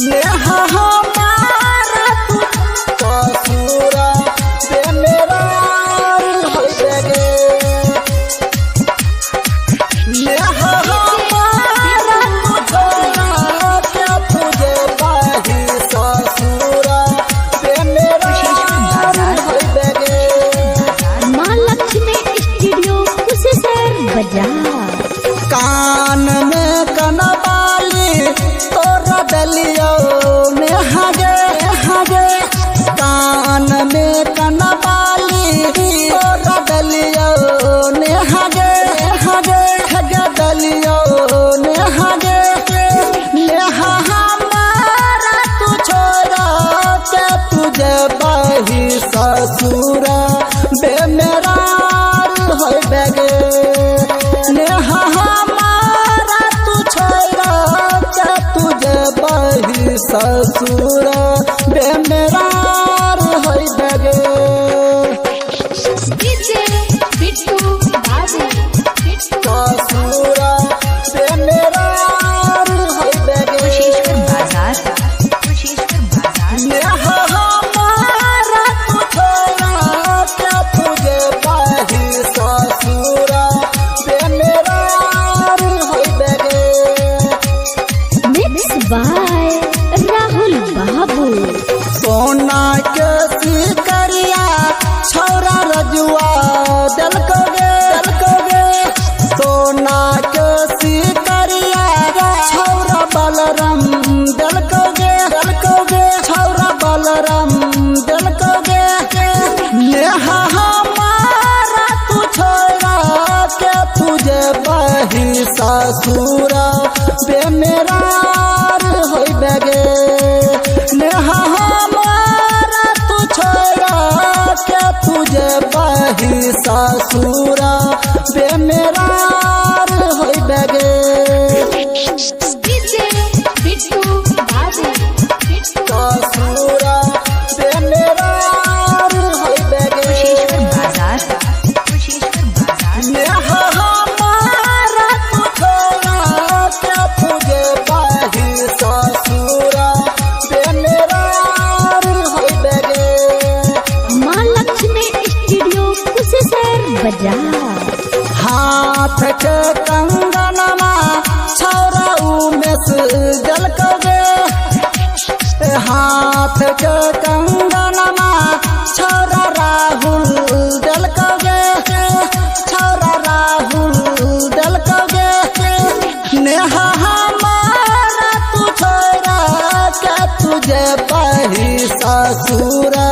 नेहा हमारा तू ससुरा बेमेरार होई बेगे नेहा हमारा तू छोरा के तुझे बाही ससुरा बेमेरार होई बेगे माँ लक्ष्मी स्टूडियो कुशेश्वर बाजार। कान में कनबाली तोरा दलियो में हगे कान में कनबाली तोरा दलियो ने हगे दलियो ने हगे नेहा हमारा तू छोरा के तुझे बाही ससुरा बेमेरार होई बेगे नेहा हमारा तू छोरा के तुझे बाही ससुरा बेमेरार होई बेगे डीजे बिट्टू बाबू ससुरा बेमेरार होई बेगे कुशेश्वर बाजार नेहा हमारा तू छोरा के तुझे बाही ससुरा बेमेरार होई बेगे मिक्स बाय राहुल बाबू। सोना के सिकरिया छौरा रजुआ दलकोगे सोना के सिकरिया छौरा बलराम दलकोगे छौरा बलराम दलकोगे नेहा हमारा तू छोरा के तुझे बाही ससुरा बेमेरार होई बेगे नेहा हमारा तू छोरा के तुझे बाही ससुरा बेमेरार होई बेगे डीजे बिट्टू बाबू ससुरा बेमेरार होई बेगे कुशेश्वर बाजार नेहा हमारा तू छोरा के तुझे बाही ससुरा बेमेरार होई बेगे माँ लक्ष्मी स्टूडियो कुशेश्वर बाजार। हाथ के कंगनमा छौरा उमेश जलकोगे हाथ के कंगनमा छौरा राहुल जलकोगे नेहा हमारा तू छोरा के तुझे बाही ससुरा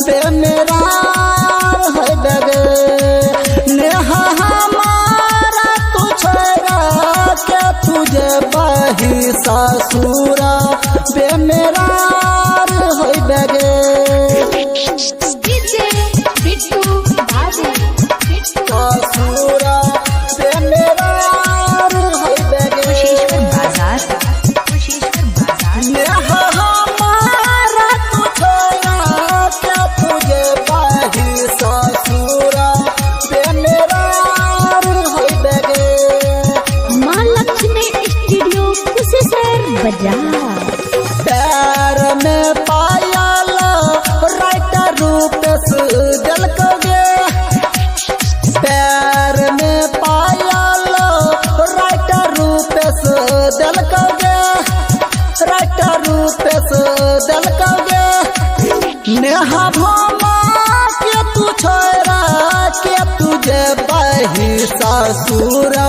बेमेरार होई बेगे नेहा हमारा तू छोरा के तुझे बाही ससुरा बेमेरार होई बेगे डीजे बिट्टू बाबू ससुरा बेमेरार होई बेगे कुशेश्वर बाजार नेहा हमारा तू छोरा के तुझे बाही ससुरा बेमेरार होई बेगे माँ लक्ष्मी स्टूडियो कुशेश्वर बाजार। पैर में पायल राइटर रूपेश जलकोगे पैर में पायल राइटर रूपेश जलकोगे नेहा भोमा के तू छोरा के तुझे बाही ससुरा